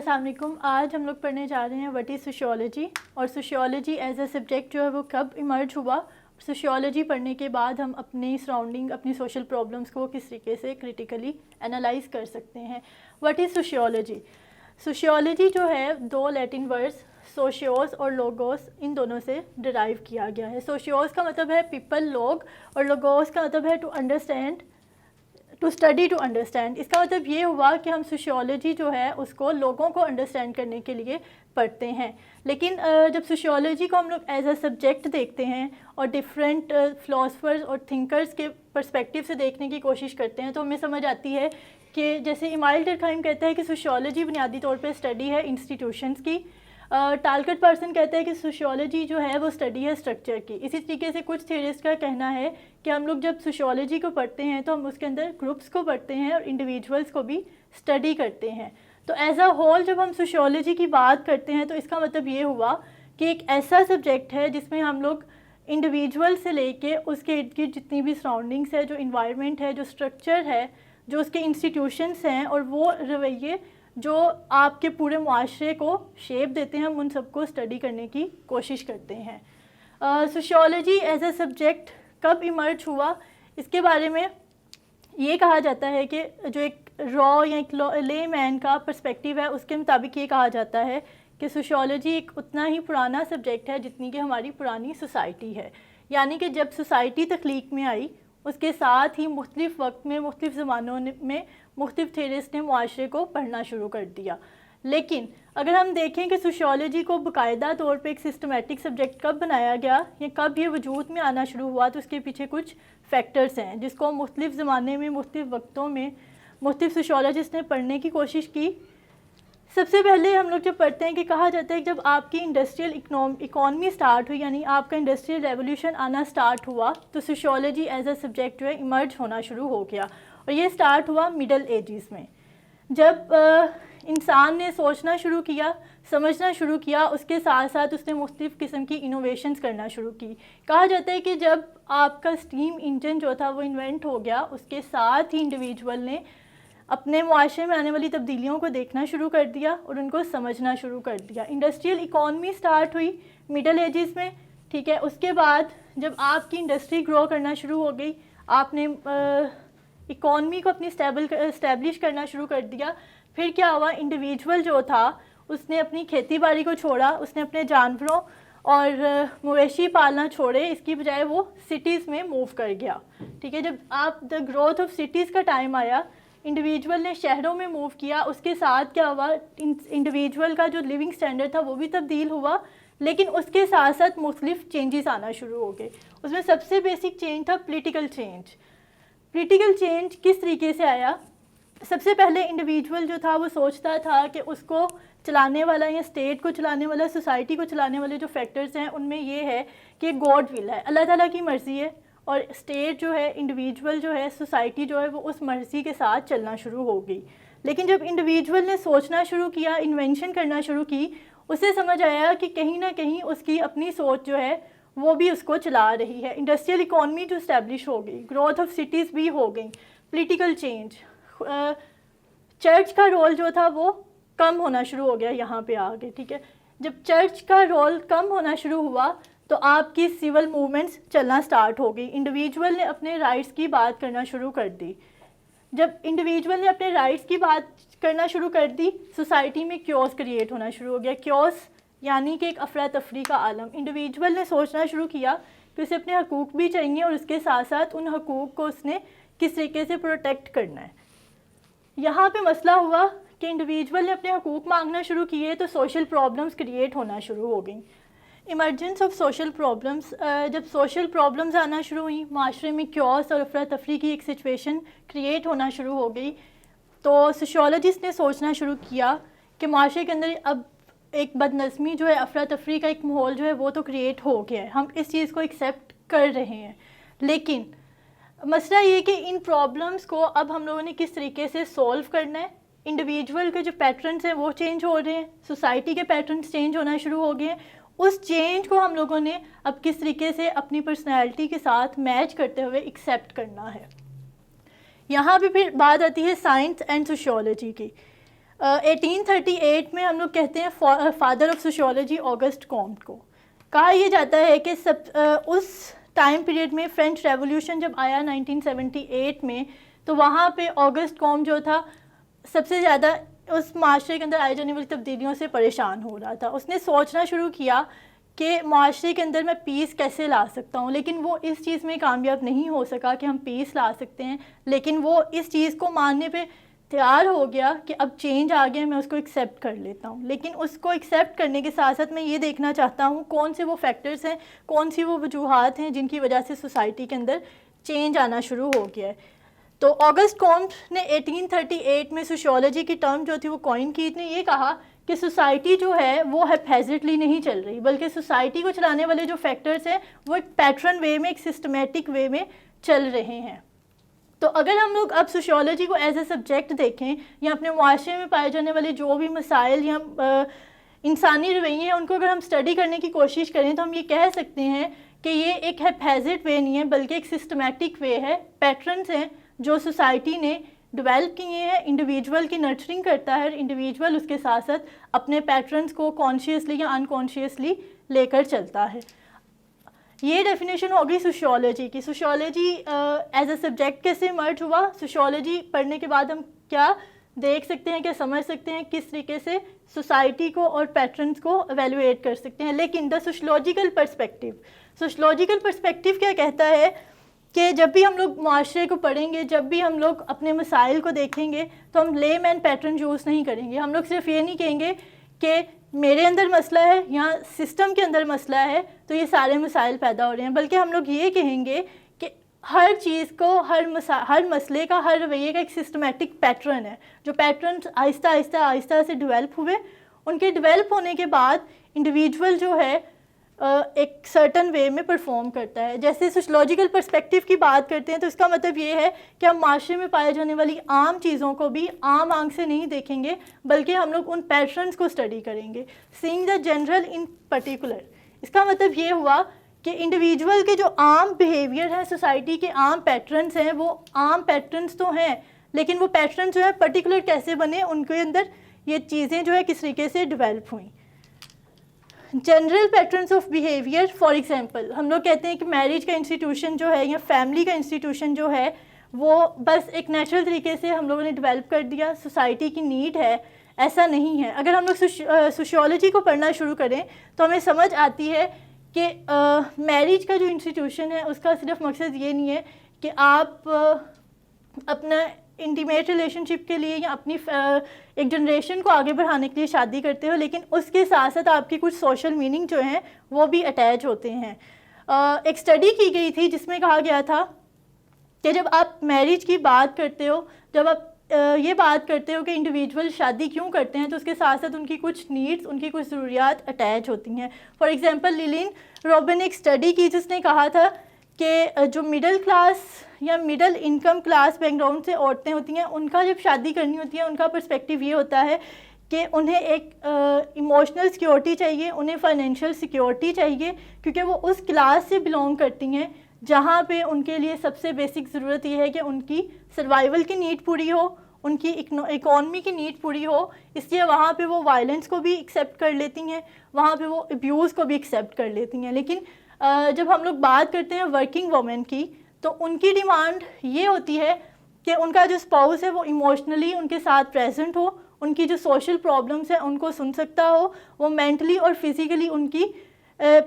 السلام علیکم. آج ہم لوگ پڑھنے جا رہے ہیں وٹ از سوشیولوجی, اور سوشیولوجی ایز اے سبجیکٹ جو ہے وہ کب ایمرج ہوا. سوشیولوجی پڑھنے کے بعد ہم اپنی سراؤنڈنگ, اپنی سوشل پرابلمس کو کس طریقے سے کریٹیکلی انالائز کر سکتے ہیں. What is sociology? سوشیولوجی جو ہے دو لیٹن ورڈز سوشیوس اور لوگوس, ان دونوں سے ڈرائیو کیا گیا ہے. سوشیوس کا مطلب ہے پیپل, لوگ, اور لوگوس کا مطلب ہے to understand, to study to understand. اس کا مطلب یہ ہوا کہ ہم سوشیولوجی جو ہے اس کو لوگوں کو انڈرسٹینڈ کرنے کے لیے پڑھتے ہیں. لیکن جب سوشیولوجی کو ہم لوگ ایز اے سبجیکٹ دیکھتے ہیں اور ڈفرینٹ فلاسفرز اور تھنکرز کے پرسپیکٹیو سے دیکھنے کی کوشش کرتے ہیں, تو ہمیں سمجھ آتی ہے کہ جیسے ایمائل ڈرکہائم کہتا ہے کہ سوشیولوجی بنیادی طور پہ اسٹڈی ہے انسٹیٹیوشنز کی. ٹالکٹ پرسن کہتا ہے کہ سوشیولوجی جو ہے وہ اسٹڈی ہے اسٹرکچر کی. اسی طریقے سے کچھ تھیورسٹ کا کہنا ہے کہ ہم لوگ جب سوشیولوجی کو پڑھتے ہیں تو ہم اس کے اندر گروپس کو پڑھتے ہیں اور انڈیویجولس کو بھی اسٹڈی کرتے ہیں. تو ایز اے ہول جب ہم سوشیولوجی کی بات کرتے ہیں تو اس کا مطلب یہ ہوا کہ ایک ایسا سبجیکٹ ہے جس میں ہم لوگ انڈیویجول سے لے کے اس کے ارد گرد جتنی بھی سراؤنڈنگس ہے, جو انوائرمنٹ ہے, جو اسٹرکچر ہے, جو اس کے انسٹیٹیوشنس ہیں اور وہ رویے جو آپ کے پورے معاشرے کو شیپ دیتے ہیں, ہم ان سب کو اسٹڈی کرنے کی کوشش کرتے ہیں. سوشیولوجی ایز اے سبجیکٹ کب ایمرج ہوا, اس کے بارے میں یہ کہا جاتا ہے کہ جو ایک را یا ایک لے مین کا پرسپیکٹیو ہے, اس کے مطابق یہ کہا جاتا ہے کہ سوشیولوجی ایک اتنا ہی پرانا سبجیکٹ ہے جتنی کہ ہماری پرانی سوسائٹی ہے. یعنی کہ جب سوسائٹی تخلیق میں آئی اس کے ساتھ ہی مختلف وقت میں, مختلف زمانوں میں مختلف تھیورسٹ نے معاشرے کو پڑھنا شروع کر دیا. لیکن اگر ہم دیکھیں کہ سوشیولوجی کو باقاعدہ طور پہ ایک سسٹمیٹک سبجیکٹ کب بنایا گیا یا کب یہ وجود میں آنا شروع ہوا, تو اس کے پیچھے کچھ فیکٹرز ہیں جس کو مختلف زمانے میں, مختلف وقتوں میں مختلف سوشیولوجسٹ نے پڑھنے کی کوشش کی. سب سے پہلے ہم لوگ جب پڑھتے ہیں کہ کہا جاتا ہے کہ جب آپ کی انڈسٹریل اکانومی اسٹارٹ ہوئی, یعنی آپ کا انڈسٹریل ریولیوشن آنا اسٹارٹ ہوا, تو سوشیولوجی ایز اے سبجیکٹ جو ہے ایمرج ہونا شروع ہو گیا. اور یہ اسٹارٹ ہوا مڈل ایجز میں, جب انسان نے سوچنا شروع کیا, سمجھنا شروع کیا, اس کے ساتھ ساتھ اس نے مختلف قسم کی انوویشنز کرنا شروع کی. کہا جاتا ہے کہ جب آپ کا اسٹیم انجن جو تھا وہ انوینٹ ہو گیا, اس کے ساتھ ہی انڈیویجول نے اپنے معاشرے میں آنے والی تبدیلیوں کو دیکھنا شروع کر دیا اور ان کو سمجھنا شروع کر دیا. انڈسٹریل اکانومی اسٹارٹ ہوئی مڈل ایجز میں, ٹھیک ہے. اس کے بعد جب آپ کی انڈسٹری گرو کرنا شروع ہو گئی, آپ نے اکانومی کو اپنی اسٹیبلش کرنا شروع کر دیا, پھر کیا ہوا, انڈیویجول جو تھا اس نے اپنی کھیتی باڑی کو چھوڑا, اس نے اپنے جانوروں اور مویشی پالنا چھوڑے, اس کی بجائے وہ سٹیز میں موو کر گیا, ٹھیک ہے. جب آپ دا گروتھ آف سٹیز کا ٹائم آیا, انڈیویجول نے شہروں میں موو کیا, اس کے ساتھ کیا ہوا, انڈیویجول کا جو لیونگ اسٹینڈرڈ تھا وہ بھی تبدیل ہوا, لیکن اس کے ساتھ ساتھ مختلف چینجز آنا شروع ہو گئے. اس میں سب سے بیسک چینج تھا پولیٹیکل چینج. پولیٹیکل چینج کس طریقے سے آیا؟ سب سے پہلے انڈیویجول جو تھا وہ سوچتا تھا کہ اس کو چلانے والا یا اسٹیٹ کو چلانے والا, سوسائٹی کو چلانے والے جو فیکٹرز ہیں ان میں یہ ہے کہ گاڈ ول ہے, اللہ تعالیٰ کی مرضی ہے, اور اسٹیٹ جو ہے, انڈیویجول جو ہے, سوسائٹی جو ہے وہ اس مرضی کے ساتھ چلنا شروع ہو گئی. لیکن جب انڈیویجول نے سوچنا شروع کیا, انوینشن کرنا شروع کی, اسے سمجھ آیا کہ کہیں نہ کہیں اس کی اپنی سوچ جو ہے وہ بھی اس کو چلا رہی ہے. انڈسٹریل اکانومی جو اسٹیبلش ہو گئی, گروتھ آف سٹیز بھی ہو گئی, پولیٹیکل چینج, چرچ کا رول جو تھا وہ کم ہونا شروع ہو گیا یہاں پہ آگے, ٹھیک ہے. جب چرچ کا رول کم ہونا شروع ہوا تو آپ کی سول موومنٹس چلنا سٹارٹ ہو گئی. انڈیویجول نے اپنے رائٹس کی بات کرنا شروع کر دی. جب انڈیویجول نے اپنے رائٹس کی بات کرنا شروع کر دی, سوسائٹی میں کیوس کریٹ ہونا شروع ہو گیا. کیوس یعنی کہ ایک افراتفری کا عالم. انڈیویجول نے سوچنا شروع کیا کہ اسے اپنے حقوق بھی چاہیے اور اس کے ساتھ ساتھ ان حقوق کو اس نے کس طریقے سے پروٹیکٹ کرنا ہے. یہاں پہ مسئلہ ہوا کہ انڈیویجول نے اپنے حقوق مانگنا شروع کیے تو سوشل پرابلمس کریٹ ہونا شروع ہو گئیں. ایمرجنس آف سوشل پرابلمس, جب سوشل پرابلمس آنا شروع ہوئیں, معاشرے میں کیوس اور افراتفری کی ایک سچویشن کریٹ ہونا شروع ہو گئی, تو سوشیولوجسٹ نے سوچنا شروع کیا کہ معاشرے کے اندر اب ایک بد نظمی جو ہے, افراتفری کا ایک ماحول جو ہے وہ تو کریٹ ہو گیا ہے, ہم اس چیز کو ایکسیپٹ کر رہے ہیں, لیکن مسئلہ یہ کہ ان پرابلمس کو اب ہم لوگوں نے کس طریقے سے سولو کرنا ہے. انڈیویجول کے جو پیٹرنس ہیں وہ چینج ہو رہے ہیں, سوسائٹی کے پیٹرنس چینج ہونا شروع ہو گئے ہیں, اس چینج کو ہم لوگوں نے اب کس طریقے سے اپنی پرسنالٹی کے ساتھ میچ کرتے ہوئے ایکسیپٹ کرنا ہے. یہاں پہ پھر بات آتی ہے سائنس اینڈ سوشیولوجی کی. 1838 میں ہم لوگ کہتے ہیں father of sociology August comet کو. کہا یہ جاتا ہے کہ اس ٹائم پیریڈ میں فرینچ ریولیوشن جب آیا 1978 میں, تو وہاں پہ آگسٹ کامٹ جو تھا سب سے زیادہ اس معاشرے کے اندر آئی جانے والی تبدیلیوں سے پریشان ہو رہا تھا. اس نے سوچنا شروع کیا کہ معاشرے کے اندر میں پیس کیسے لا سکتا ہوں, لیکن وہ اس چیز میں کامیاب نہیں ہو سکا کہ ہم پیس لا سکتے ہیں. لیکن وہ اس چیز کو ماننے پہ تیار ہو گیا کہ اب چینج آ گیا, میں اس کو ایکسیپٹ کر لیتا ہوں. لیکن اس کو ایکسیپٹ کرنے کے ساتھ ساتھ میں یہ دیکھنا چاہتا ہوں کون سے وہ فیکٹرز ہیں, کون سی وہ وجوہات ہیں جن کی وجہ سے سوسائٹی کے اندر چینج آنا شروع ہو گیا ہے. تو آگسٹ کامٹ نے 1838 میں سوشیولوجی کی ٹرم جو تھی وہ کوائن کی. نے یہ کہا کہ سوسائٹی جو ہے وہ ہیپیزٹلی نہیں چل رہی, بلکہ سوسائٹی کو چلانے والے جو فیکٹرز ہیں وہ ایک پیٹرن وے میں, ایک سسٹمیٹک وے میں چل رہے ہیں. تو اگر ہم لوگ اب سوشیولوجی کو ایز اے سبجیکٹ دیکھیں, یا اپنے معاشرے میں پائے جانے والے جو بھی مسائل یا انسانی رویے ہیں ان کو اگر ہم اسٹڈی کرنے کی کوشش کریں, تو ہم یہ کہہ سکتے ہیں کہ یہ ایک ہیپیزٹ وے نہیں ہے, بلکہ ایک سسٹمیٹک وے ہے. پیٹرنس ہیں جو سوسائٹی نے ڈیولپ کیے ہیں. انڈیویجول کی نرچرنگ کرتا ہے, انڈیویجول اس کے ساتھ ساتھ اپنے پیٹرنس کو کانشیسلی یا انکانشیسلی لے کر چلتا ہے. یہ ڈیفینیشن ہوگی سوشیولوجی کی. سوشیولوجی ایز اے سبجیکٹ کیسے ایمرج ہوا, سوشیولوجی پڑھنے کے بعد ہم کیا دیکھ سکتے ہیں, کیا سمجھ سکتے ہیں, کس طریقے سے سوسائٹی کو اور پیٹرنس کو ایویلویٹ کر سکتے ہیں. لیکن دا سوشیولوجیکل پرسپیکٹیو کیا کہتا ہے کہ جب بھی ہم لوگ معاشرے کو پڑھیں گے, جب بھی ہم لوگ اپنے مسائل کو دیکھیں گے, تو ہم لے مین پیٹرن یوز نہیں کریں گے. ہم لوگ صرف یہ نہیں کہیں گے کہ میرے اندر مسئلہ ہے یا سسٹم کے اندر مسئلہ ہے تو یہ سارے مسائل پیدا ہو رہے ہیں, بلکہ ہم لوگ یہ کہیں گے کہ ہر چیز کو, ہر مسئلے کا, ہر رویے کا ایک سسٹمیٹک پیٹرن ہے. جو پیٹرنس آہستہ سے ڈیولپ ہوئے, ان کے ڈیولپ ہونے کے بعد انڈیویجول جو ہے ایک سرٹن وے میں پرفارم کرتا ہے. جیسے سوشیولوجیکل پرسپیکٹیو کی بات کرتے ہیں تو اس کا مطلب یہ ہے کہ ہم معاشرے میں پائے جانے والی عام چیزوں کو بھی عام آنکھ سے نہیں دیکھیں گے, بلکہ ہم لوگ ان پیٹرنس کو اسٹڈی کریں گے. سینگ دا جنرل ان پرٹیکولر, اس کا مطلب یہ ہوا کہ انڈیویجول کے جو عام بیہیویئر ہیں, سوسائٹی کے عام پیٹرنس ہیں, وہ عام پیٹرنس تو ہیں, لیکن وہ پیٹرنس جو ہے پرٹیکولر کیسے بنے, ان کے اندر یہ چیزیں جو ہے کس طریقے سے ڈیولپ ہوئیں. General patterns of behaviour, for example ہم لوگ کہتے ہیں کہ میرج کا انسٹیٹیوشن جو ہے یا فیملی کا انسٹیٹیوشن جو ہے وہ بس ایک نیچرل طریقے سے ہم لوگوں نے ڈیولپ کر دیا, سوسائٹی کی نیڈ ہے. ایسا نہیں ہے. اگر ہم لوگ سوشیولوجی کو پڑھنا شروع کریں تو ہمیں سمجھ آتی ہے کہ میرج کا جو انسٹیٹیوشن ہے اس کا صرف مقصد یہ نہیں ہے کہ آپ اپنا انٹیمیٹ ریلیشن شپ کے لیے یا اپنی ایک جنریشن کو آگے بڑھانے کے لیے شادی کرتے ہو, لیکن اس کے ساتھ ساتھ آپ کی کچھ سوشل میننگ جو ہیں وہ بھی اٹیچ ہوتے ہیں. ایک اسٹڈی کی گئی تھی جس میں کہا گیا تھا کہ جب آپ میرج کی بات کرتے ہو, جب آپ یہ بات کرتے ہو کہ انڈیویجول شادی کیوں کرتے ہیں, تو اس کے ساتھ ساتھ ان کی کچھ نیڈس, ان کی کچھ ضروریات اٹیچ ہوتی ہیں. فار ایگزامپل لیلین روبن نے ایک اسٹڈی کی جس نے کہا تھا کہ جو مڈل کلاس یا middle income class back ground سے عورتیں ہوتی ہیں, ان کا جب شادی کرنی ہوتی ہے ان کا پرسپیکٹیو یہ ہوتا ہے کہ انہیں ایک ایموشنل سیکیورٹی چاہیے, انہیں فائنینشیل سیکیورٹی چاہیے, کیونکہ وہ اس کلاس سے بلانگ کرتی ہیں جہاں پہ ان کے لیے سب سے بیسک ضرورت یہ ہے کہ ان کی سروائیول کی نیڈ پوری ہو, ان کی اکانومی کی نیڈ پوری ہو. اس لیے وہاں پہ وہ وائلنس کو بھی ایکسیپٹ کر لیتی ہیں, وہاں پہ وہ ابیوز کو بھی ایکسیپٹ کر لیتی ہیں. لیکن جب ہم لوگ بات کرتے ہیں ورکنگ وومن کی, تو ان کی ڈیمانڈ یہ ہوتی ہے کہ ان کا جو اسپاؤس ہے وہ ایموشنلی ان کے ساتھ پریزنٹ ہو, ان کی جو سوشل پرابلمس ہیں ان کو سن سکتا ہو, وہ مینٹلی اور فزیکلی ان کی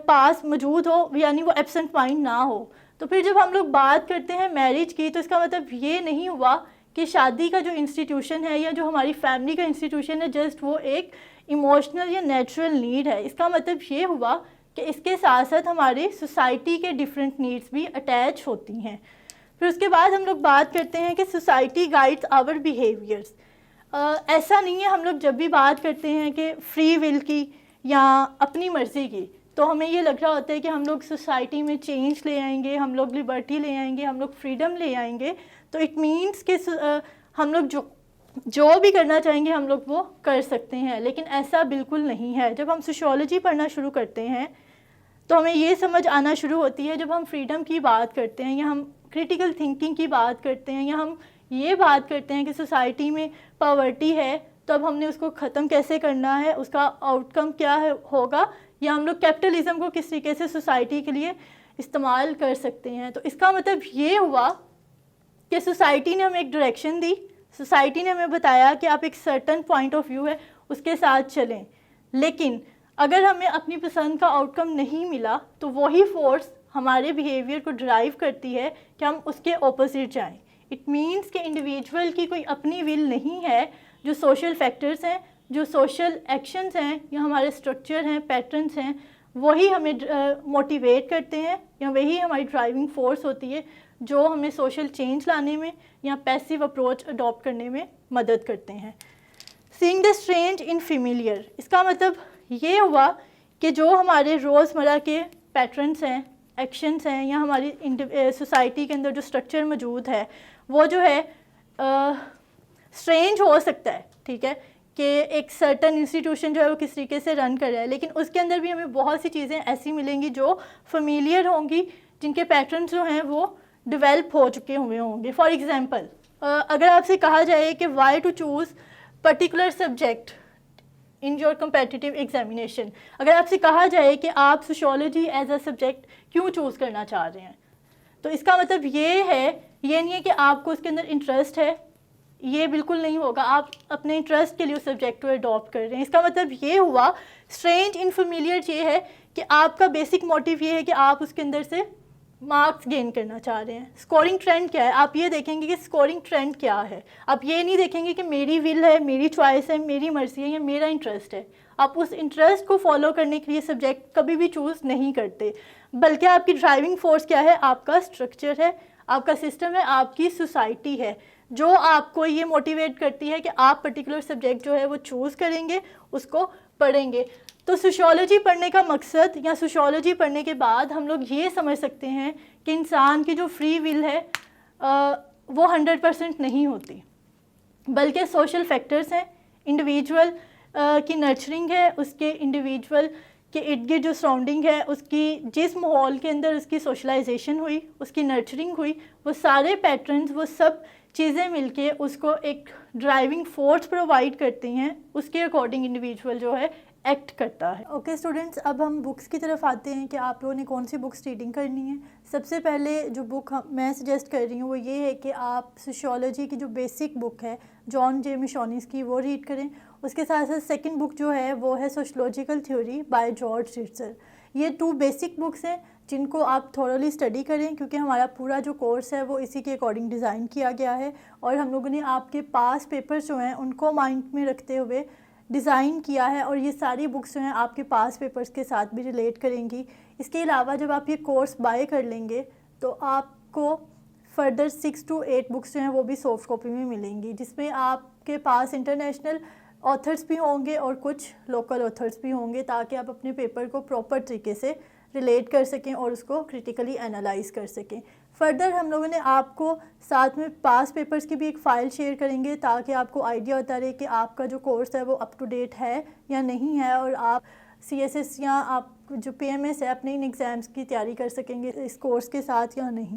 پاس موجود ہو, یعنی وہ ایبسنٹ مائنڈ نہ ہو. تو پھر جب ہم لوگ بات کرتے ہیں میرج کی, تو اس کا مطلب یہ نہیں ہوا کہ شادی کا جو انسٹیٹیوشن ہے یا جو ہماری فیملی کا انسٹیٹیوشن ہے جسٹ وہ ایک ایموشنل یا نیچرل نیڈ ہے. اس کا مطلب یہ ہوا کہ اس کے ساتھ ساتھ ہماری سوسائٹی کے ڈفرینٹ نیڈس بھی اٹیچ ہوتی ہیں. پھر اس کے بعد ہم لوگ بات کرتے ہیں کہ سوسائٹی گائیڈس آور بیہیویئرس. ایسا نہیں ہے ہم لوگ جب بھی بات کرتے ہیں کہ فری ول کی یا اپنی مرضی کی, تو ہمیں یہ لگ رہا ہوتا ہے کہ ہم لوگ سوسائٹی میں چینج لے آئیں گے, ہم لوگ لبرٹی لے آئیں گے, ہم لوگ فریڈم لے آئیں گے, تو اٹ مینس کہ ہم لوگ جو بھی کرنا چاہیں گے ہم لوگ وہ کر سکتے ہیں. لیکن ایسا بالکل نہیں ہے. جب ہم سوشیولوجی پڑھنا شروع کرتے ہیں تو ہمیں یہ سمجھ آنا شروع ہوتی ہے, جب ہم فریڈم کی بات کرتے ہیں یا ہم کریٹیکل تھنکنگ کی بات کرتے ہیں یا ہم یہ بات کرتے ہیں کہ سوسائٹی میں پاورٹی ہے, تو اب ہم نے اس کو ختم کیسے کرنا ہے, اس کا آؤٹ کم کیا ہوگا, یا ہم لوگ کیپٹلزم کو کس طریقے سے سوسائٹی کے لیے استعمال کر سکتے ہیں. تو اس کا مطلب یہ ہوا کہ سوسائٹی نے ہمیں ایک ڈائریکشن دی, سوسائٹی نے ہمیں بتایا کہ آپ ایک سرٹن پوائنٹ آف ویو ہے اس کے ساتھ چلیں, لیکن اگر ہمیں اپنی پسند کا آؤٹ کم نہیں ملا تو وہی فورس ہمارے بیہیویئر کو ڈرائیو کرتی ہے کہ ہم اس کے اپوزٹ جائیں. اٹ مینس کہ انڈیویجول کی کوئی اپنی ول نہیں ہے, جو سوشل فیکٹرز ہیں, جو سوشل ایکشنز ہیں, یا ہمارے اسٹرکچر ہیں, پیٹرنس ہیں, وہی ہمیں موٹیویٹ کرتے ہیں, یا وہی ہماری ڈرائیونگ فورس ہوتی ہے جو ہمیں سوشل چینج لانے میں یا پیسیو اپروچ اڈاپٹ کرنے میں مدد کرتے ہیں. سینگ دا اسٹرینج ان فیملیئر, اس کا مطلب یہ ہوا کہ جو ہمارے روزمرہ کے پیٹرنس ہیں, ایکشنس ہیں, یا ہماری سوسائٹی کے اندر جو اسٹرکچر موجود ہے وہ جو ہے اسٹرینج ہو سکتا ہے, ٹھیک ہے, کہ ایک سرٹن انسٹیٹیوشن جو ہے وہ کس طریقے سے رن کر رہا ہے, لیکن اس کے اندر بھی ہمیں بہت سی چیزیں ایسی ملیں گی جو فیملیئر ہوں گی, جن کے پیٹرنس جو ہیں وہ ڈیولپ ہو چکے ہوئے ہوں گے. فار ایگزامپل, اگر آپ سے کہا جائے کہ why to choose particular subject in your competitive examination, اگر آپ سے کہا جائے کہ آپ سوشیولوجی ایز اے سبجیکٹ کیوں چوز کرنا چاہ رہے ہیں, تو اس کا مطلب یہ نہیں ہے کہ آپ کو اس کے اندر انٹرسٹ ہے, یہ بالکل نہیں ہوگا, آپ اپنے انٹرسٹ کے لیے اس سبجیکٹ کو اڈاپٹ کر رہے ہیں. اس کا مطلب یہ ہوا اسٹرینج ان فیملیئر یہ ہے کہ آپ کا بیسک موٹیو یہ ہے کہ آپ اس کے اندر سے مارکس گین کرنا چاہ رہے ہیں. اسکورنگ ٹرینڈ کیا ہے, آپ یہ دیکھیں گے کہ اسکورنگ ٹرینڈ کیا ہے, آپ یہ نہیں دیکھیں گے کہ میری ول ہے, میری چوائس ہے, میری مرضی ہے, یا میرا انٹرسٹ ہے. آپ اس انٹرسٹ کو فالو کرنے کے لیے سبجیکٹ کبھی بھی چوز نہیں کرتے, بلکہ آپ کی ڈرائیونگ فورس کیا ہے, آپ کا اسٹرکچر ہے, آپ کا سسٹم ہے, آپ کی سوسائٹی ہے, جو آپ کو یہ موٹیویٹ کرتی ہے کہ آپ پرٹیکولر سبجیکٹ جو ہے وہ چوز کریں گے, اس کو پڑھیں گے. تو سوشیولوجی پڑھنے کا مقصد, یا سوشیولوجی پڑھنے کے بعد ہم لوگ یہ سمجھ سکتے ہیں کہ انسان کی جو فری ول ہے وہ 100% نہیں ہوتی, بلکہ سوشل فیکٹرز ہیں, انڈیویجول کی نرچرنگ ہے, اس کے انڈیویجول کے ارد گرد جو سراؤنڈنگ ہے, اس کی جس ماحول کے اندر اس کی سوشلائزیشن ہوئی, اس کی نرچرنگ ہوئی, وہ سارے پیٹرنز, وہ سب چیزیں مل کے اس کو ایک ڈرائیونگ فورس پرووائڈ کرتی ہیں, اس کے اکارڈنگ انڈیویجول جو ہے ایکٹ کرتا ہے. اوکے اسٹوڈنٹس, اب ہم بکس کی طرف آتے ہیں کہ آپ لوگوں نے کون سی بکس ریڈنگ کرنی ہے. سب سے پہلے جو بک میں سجیسٹ کر رہی ہوں وہ یہ ہے کہ آپ سوشیولوجی کی جو بیسک بک ہے جان جے میشونیز کی, وہ ریڈ کریں. اس کے ساتھ ساتھ سیکنڈ بک جو ہے وہ ہے سوشیولوجیکل تھیوری بائی جارج ریٹزر. یہ 2 بیسک بکس ہیں جن کو آپ تھورلی اسٹڈی کریں, کیونکہ ہمارا پورا جو کورس ہے وہ اسی کے اکارڈنگ ڈیزائن کیا گیا ہے, اور ہم لوگوں نے آپ کے پاس پیپرز جو ہیں ان کو مائنڈ میں رکھتے ہوئے ڈیزائن کیا ہے, اور یہ ساری بکس جو ہیں آپ کے پاس پیپرز کے ساتھ بھی ریلیٹ کریں گی. اس کے علاوہ جب آپ یہ کورس بائی کر لیں گے تو آپ کو فردر 6 to 8 بکس جو ہیں وہ بھی سافٹ کاپی میں ملیں گی, جس میں آپ کے پاس انٹرنیشنل آتھرس بھی ہوں گے اور کچھ لوکل آتھرس بھی ہوں گے, تاکہ آپ اپنے پیپر کو پراپر طریقے سے ریلیٹ کر سکیں اور اس کو کریٹیکلی انالائز کر سکیں. فردر ہم لوگوں نے آپ کو ساتھ میں پاس پیپرز کی بھی ایک فائل شیئر کریں گے, تاکہ آپ کو آئیڈیا ہوتا رہے کہ آپ کا جو کورس ہے وہ اپ ٹو ڈیٹ ہے یا نہیں ہے, اور آپ CSS یا آپ جو PMS ہے اپنے ان ایگزامس کی تیاری کر سکیں گے اس کورس کے ساتھ یا نہیں.